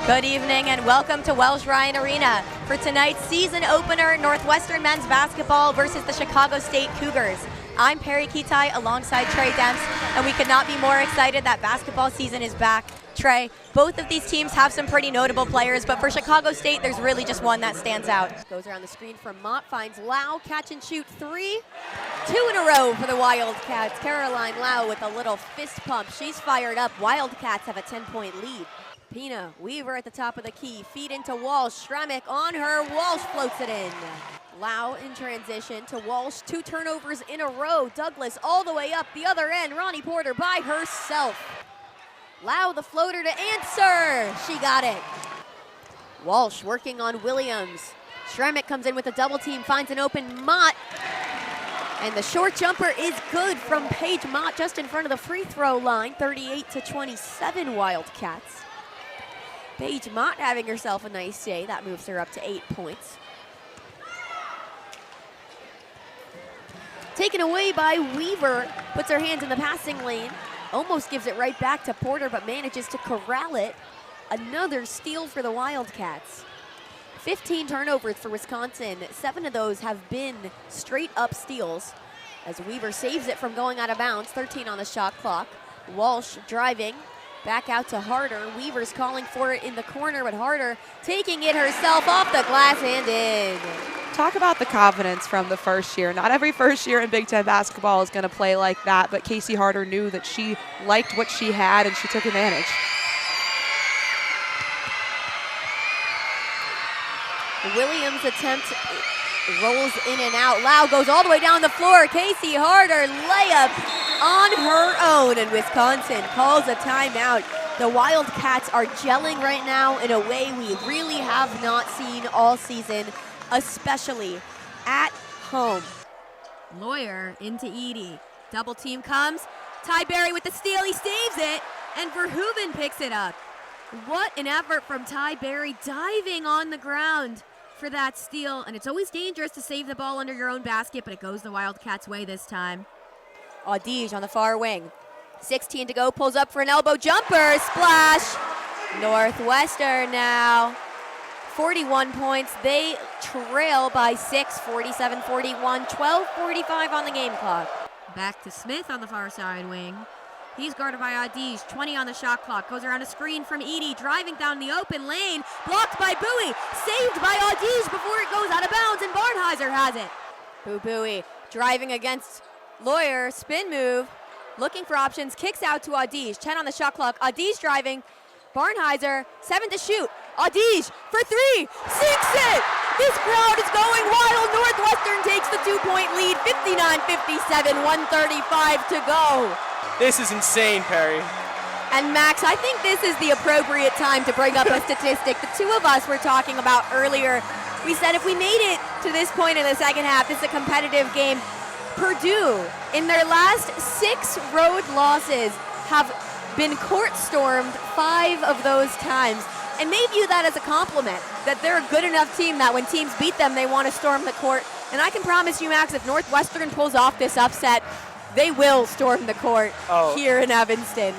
Good evening and welcome to Welsh Ryan Arena for tonight's season opener, Northwestern men's basketball versus the Chicago State Cougars. I'm Perri Kitei alongside Trey Demps, and we could not be more excited that basketball season is back. Trey, both of these teams have some pretty notable players, but for Chicago State, there's really just one that stands out. Goes around the screen from Mott, finds Lau, catch and shoot three. 2 in a row for the Wildcats. Caroline Lau with a little fist pump. She's fired up. Wildcats have a 10-point lead. Pina, Weaver at the top of the key, feed into Walsh, Shremick on her, Walsh floats it in. Lau in transition to Walsh, 2 turnovers in a row. Douglas all the way up the other end, Ronnie Porter by herself. Lau the floater to answer, she got it. Walsh working on Williams. Shremick comes in with a double team, finds an open Mott. And the short jumper is good from Paige Mott just in front of the free throw line, 38-27 Wildcats. Paige Mott having herself a nice day. That moves her up to 8 points. Taken away by Weaver, puts her hands in the passing lane. Almost gives it right back to Porter, but manages to corral it. Another steal for the Wildcats. 15 turnovers for Wisconsin. 7 of those have been straight up steals as Weaver saves it from going out of bounds. 13 on the shot clock. Walsh driving. Back out to Harder. Weaver's calling for it in the corner, but Harder taking it herself off the glass and in. Talk about the confidence from the first year. Not every first year in Big Ten basketball is going to play like that, but Casey Harder knew that she liked what she had and she took advantage. Williams' attempt rolls in and out. Lau goes all the way down the floor. Casey Harder layup on her own, and Wisconsin calls a timeout. The Wildcats are gelling right now in a way we really have not seen all season, especially at home. Lawyer into Edie. Double team comes. Ty Berry with the steal. He saves it, and Verhoeven picks it up. What an effort from Ty Berry, diving on the ground for that steal. And it's always dangerous to save the ball under your own basket, but it goes the Wildcats' way this time. Audige on the far wing. 16 to go, pulls up for an elbow jumper, splash. Northwestern now. 41 points, they trail by 6, 47-41, 12:45 on the game clock. Back to Smith on the far side wing. He's guarded by Audige, 20 on the shot clock. Goes around a screen from Edie, driving down the open lane. Blocked by Bowie, saved by Audige before it goes out of bounds, and Barnheiser has it. Bowie driving against Lawyer, spin move, looking for options, kicks out to Audige, 10 on the shot clock. Audige driving, Barnheiser, 7 to shoot. Audige for 3, sinks it! This crowd is going wild. Northwestern takes the 2-point lead, 59-57, 1:35 to go. This is insane, Perry. And Max, I think this is the appropriate time to bring up a statistic the two of us were talking about earlier. We said if we made it to this point in the second half, this is a competitive game. Purdue, in their last 6 road losses, have been court-stormed 5 of those times, and may view that as a compliment, that they're a good enough team that when teams beat them, they want to storm the court. And I can promise you, Max, if Northwestern pulls off this upset, they will storm the court here in Evanston.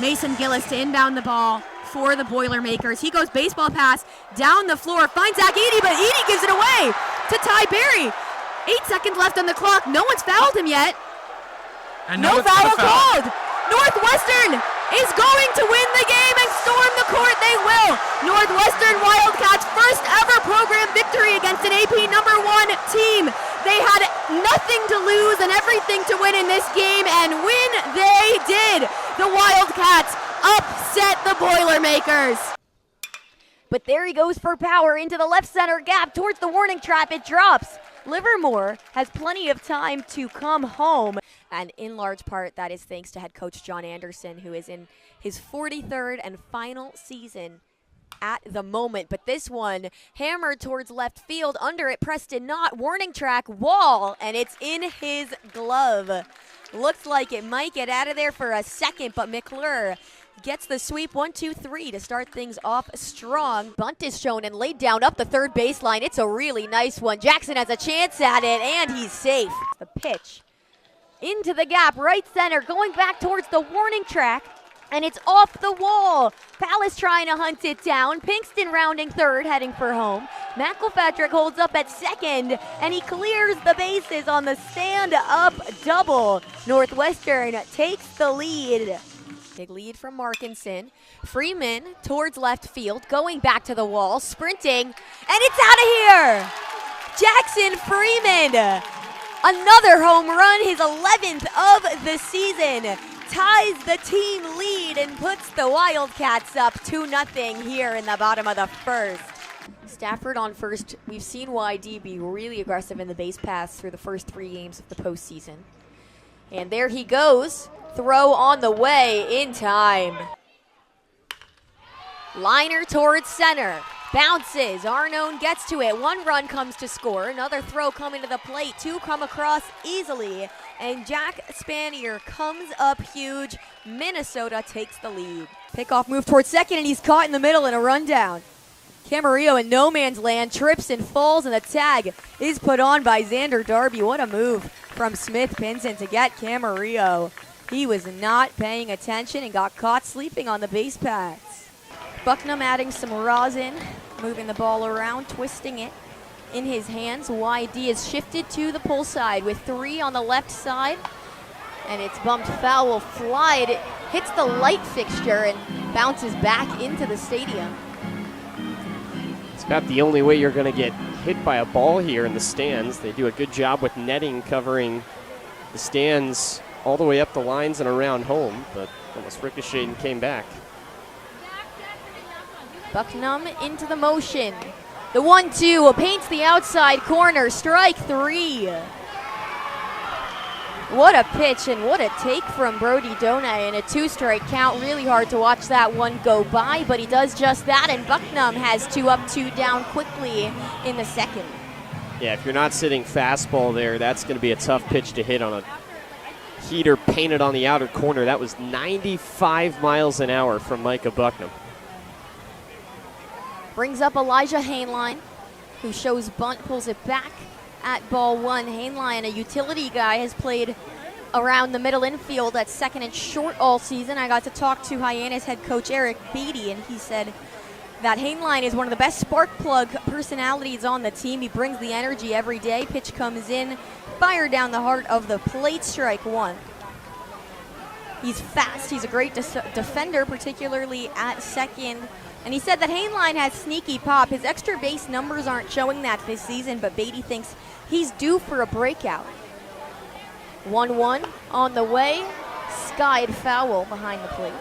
Mason Gillis to inbound the ball for the Boilermakers. He goes baseball pass down the floor, finds Zach Edie, but Edie gives it away to Ty Berry. 8 seconds left on the clock. No one's fouled him yet. And no foul called. Northwestern is going to win the game and storm the court. They will. Northwestern Wildcats' first ever program victory against an AP #1 team. They had nothing to lose and everything to win in this game, and when they did, the Wildcats upset the Boilermakers. But there he goes for power into the left center gap towards the warning trap. It drops. Livermore has plenty of time to come home, and in large part that is thanks to head coach John Anderson, who is in his 43rd and final season at the moment. But this one hammered towards left field, under it Preston Knott, warning track, wall, and it's in his glove. Looks like it might get out of there for a second, but McClure gets the sweep, 1-2-3 to start things off strong. Bunt is shown and laid down up the third baseline. It's a really nice one. Jackson has a chance at it, and he's safe. The pitch into the gap, right center, going back towards the warning track, And it's off the wall. Palace trying to hunt it down. Pinkston rounding third, heading for home. McElpatrick holds up at second, and he clears the bases on the stand-up double. Northwestern takes the lead. Big lead from Markinson. Freeman towards left field, going back to the wall, sprinting, and it's out of here! Jackson Freeman, another home run, his 11th of the season, ties the team lead and puts the Wildcats up 2-0 here in the bottom of the first. Stafford on first. We've seen YD be really aggressive in the base paths through the first 3 games of the postseason. And there he goes. Throw on the way in time. Liner towards center. Bounces. Arnone gets to it. 1 run comes to score. Another throw coming to the plate. 2 come across easily. And Jack Spanier comes up huge. Minnesota takes the lead. Pickoff move towards second, and he's caught in the middle in a rundown. Camarillo in no man's land, trips and falls, and the tag is put on by Xander Darby. What a move from Smith Pinson to get Camarillo. He was not paying attention and got caught sleeping on the base paths. Bucknam adding some rosin, moving the ball around, twisting it in his hands. YD is shifted to the pull side with 3 on the left side, and it's bumped foul, will fly. It hits the light fixture and bounces back into the stadium. It's about the only way you're going to get hit by a ball here in the stands. They do a good job with netting covering the stands all the way up the lines and around home, but almost ricocheted and came back. Bucknam into the motion. The 1-2 paints the outside corner. Strike 3. What a pitch and what a take from Brody Donay in a 2-strike count. Really hard to watch that one go by, but he does just that, and Bucknam has 2 up, 2 down quickly in the second. Yeah, if you're not sitting fastball there, that's going to be a tough pitch to hit on a heater painted on the outer corner. That was 95 miles an hour from Micah Bucknam. Brings up Elijah Hainline, who shows bunt, pulls it back at ball 1. Hainline, a utility guy, has played around the middle infield at second and short all season. I got to talk to Hyannis head coach Eric Beatty, and he said that Hainline is one of the best spark plug personalities on the team. He brings the energy every day. Pitch comes in, fire down the heart of the plate, strike 1. He's fast. He's a great defender, particularly at second. And he said that Hainline has sneaky pop. His extra base numbers aren't showing that this season, but Beatty thinks he's due for a breakout. 1-1 on the way. Skied foul behind the plate.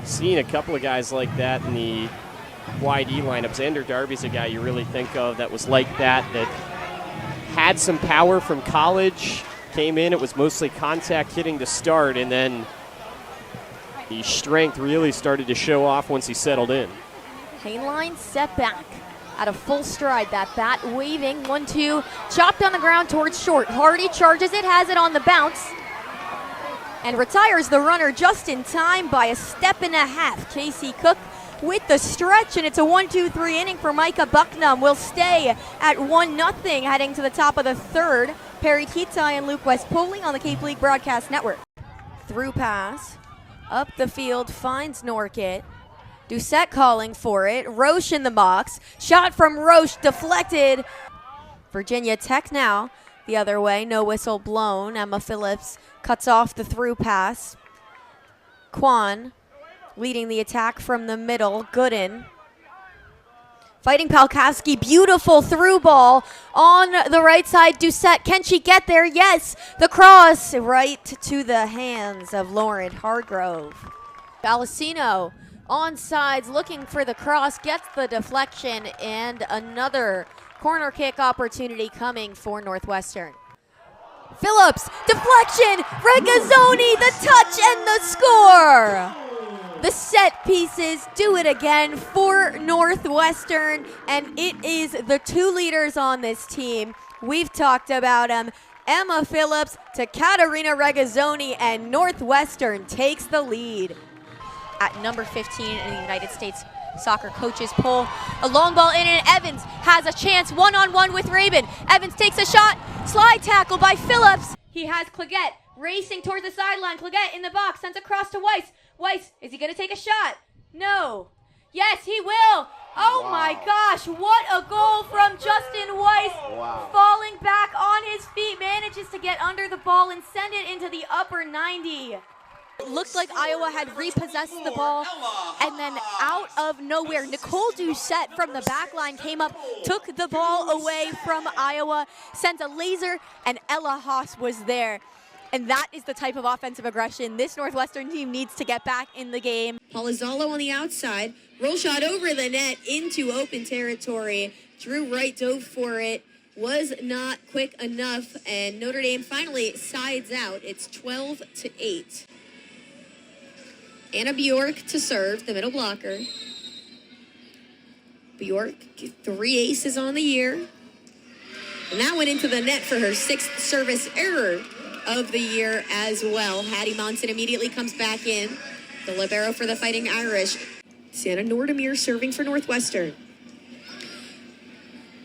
Seeing a couple of guys like that in the YD lineup. Xander Darby's a guy you really think of that was like that had some power from college, came in, it was mostly contact hitting to start, and then the strength really started to show off once he settled in. Hainline set back at a full stride. That bat waving. 1-2. Chopped on the ground towards short. Hardy charges it, has it on the bounce, and retires the runner just in time by a step and a half. Casey Cook with the stretch, and it's a 1-2-3 inning for Micah Bucknam. Will stay at 1-0 heading to the top of the third. Perri Kitei and Luke West-Poling on the Cape League Broadcast Network. Through pass. Up the field, finds Norkit. Doucette calling for it. Roche in the box. Shot from Roche, deflected. Virginia Tech now the other way. No whistle blown. Emma Phillips cuts off the through pass. Quan leading the attack from the middle. Gooden fighting Palkowski. Beautiful through ball on the right side. Doucette, can she get there? Yes. The cross right to the hands of Lauren Hargrove. Balacino on sides looking for the cross. Gets the deflection, and another corner kick opportunity coming for Northwestern. Phillips, deflection. Regazzoni, the touch and the score. The set pieces do it again for Northwestern, and it is the 2 leaders on this team. We've talked about them. Emma Phillips to Katarina Regazzoni, and Northwestern takes the lead. At number 15 in the United States Soccer Coaches poll, a long ball in, and Evans has a chance one-on-one with Rabin. Evans takes a shot, slide tackle by Phillips. He has Claggett. Racing towards the sideline. Claggett in the box. Sends across to Weiss. Weiss, is he going to take a shot? No. Yes, he will. Oh my gosh, what a goal from Justin Weiss. Falling back on his feet, manages to get under the ball and send it into the upper 90. It looked like Iowa had repossessed the ball, and then out of nowhere, Nicole Doucette from the back line came up, took the ball away from Iowa, sent a laser, and Ella Haas was there. And that is the type of offensive aggression this Northwestern team needs to get back in the game. Palazzolo on the outside, roll shot over the net into open territory. Drew Wright dove for it, was not quick enough, and Notre Dame finally sides out. It's 12-8. Anna Bjork to serve, the middle blocker. Bjork, 3 aces on the year. And that went into the net for her 6th service error of the year as well. Hattie Monson immediately comes back in. The libero for the Fighting Irish. Santa Nordemir serving for Northwestern.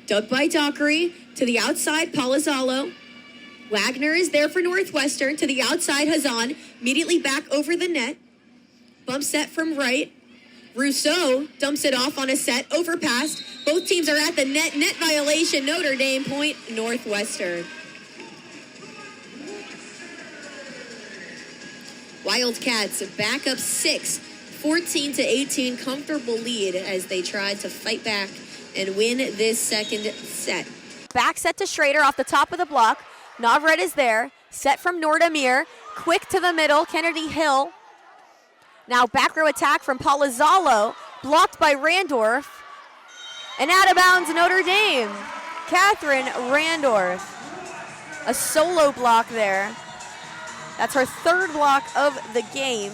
Dug by Dockery to the outside, Palazzolo. Wagner is there for Northwestern to the outside, Hazan. Immediately back over the net. Bump set from Wright. Rousseau dumps it off on a set, overpassed. Both teams are at the net. Net violation, Notre Dame point, Northwestern. Wildcats back up 6, 14-18, comfortable lead as they tried to fight back and win this second set. Back set to Schrader off the top of the block. Navret is there. Set from Nordemir. Quick to the middle, Kennedy Hill. Now back row attack from Palazzolo, blocked by Randorf. And out of bounds, Notre Dame. Catherine Randorf. A solo block there. That's her 3rd block of the game.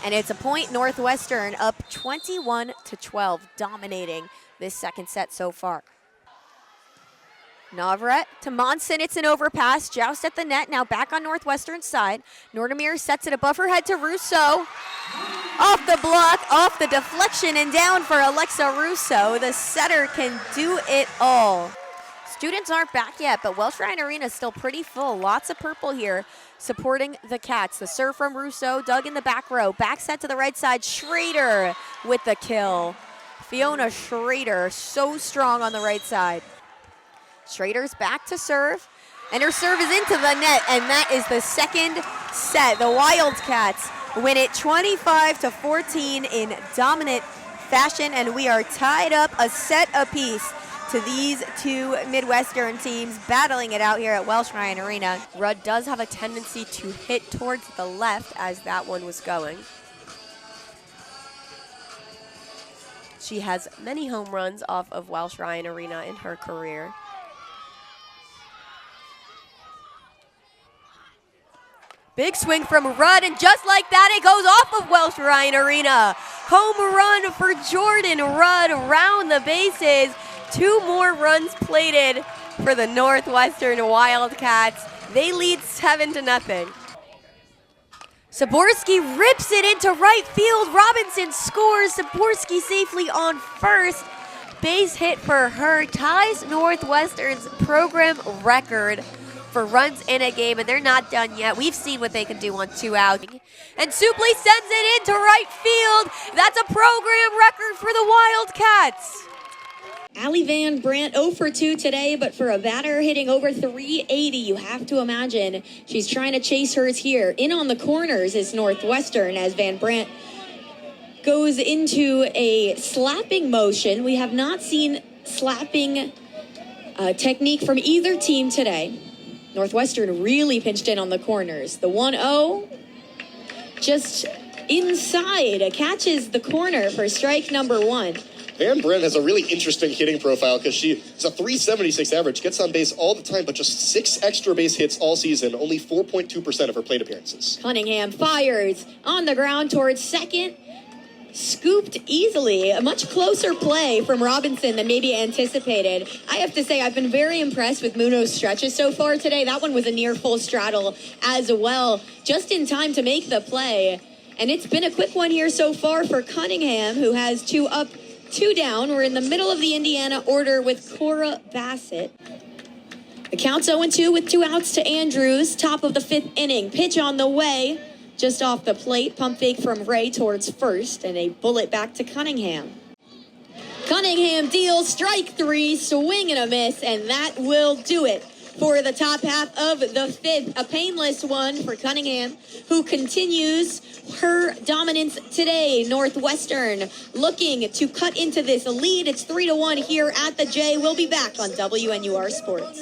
And it's a point, Northwestern up 21-12, dominating this second set so far. Navret to Monson, it's an overpass, joust at the net, now back on Northwestern's side. Nordemir sets it above her head to Rousseau. Off the block, off the deflection, and down for Alexa Rousseau. The setter can do it all. Students aren't back yet, but Welsh Ryan Arena is still pretty full. Lots of purple here supporting the Cats. The serve from Rousseau, dug in the back row. Back set to the right side, Schrader with the kill. Fiona Schrader, so strong on the right side. Schrader's back to serve, and her serve is into the net, and that is the second set. The Wildcats win it 25-14 in dominant fashion, and we are tied up a set apiece to these two Midwestern teams battling it out here at Welsh Ryan Arena. Rudd does have a tendency to hit towards the left as that one was going. She has many home runs off of Welsh Ryan Arena in her career. Big swing from Rudd, and just like that, it goes off of Welsh Ryan Arena. Home run for Jordan Rudd around the bases. 2 more runs plated for the Northwestern Wildcats. They lead 7-0. Saborski rips it into right field. Robinson scores. Saborski safely on first. Base hit for her ties Northwestern's program record for runs in a game, and they're not done yet. We've seen what they can do on 2 outs. And Supley sends it into right field. That's a program record for the Wildcats. Allie Van Brandt 0 for 2 today, but for a batter hitting over 380, you have to imagine she's trying to chase hers here. In on the corners is Northwestern as Van Brandt goes into a slapping motion. We have not seen slapping technique from either team today. Northwestern really pinched in on the corners. The 1-0 just inside catches the corner for strike number 1. Van Brandt has a really interesting hitting profile because it's a 376 average, gets on base all the time, but just 6 extra base hits all season, only 4.2% of her plate appearances. Cunningham fires on the ground towards second. Scooped easily. A much closer play from Robinson than maybe anticipated. I have to say, I've been very impressed with Muno's stretches so far today. That one was a near full straddle as well, just in time to make the play. And it's been a quick one here so far for Cunningham, who has 2 up, 2 down. We're in the middle of the Indiana order with Cora Bassett. The count's 0-2 with 2 outs to Andrews. Top of the 5th inning. Pitch on the way. Just off the plate. Pump fake from Ray towards first. And a bullet back to Cunningham. Cunningham deals strike 3. Swing and a miss. And that will do it for the top half of the 5th. A painless one for Cunningham, who continues her dominance today. Northwestern looking to cut into this lead. It's 3-1 here at the J. We'll be back on WNUR Sports.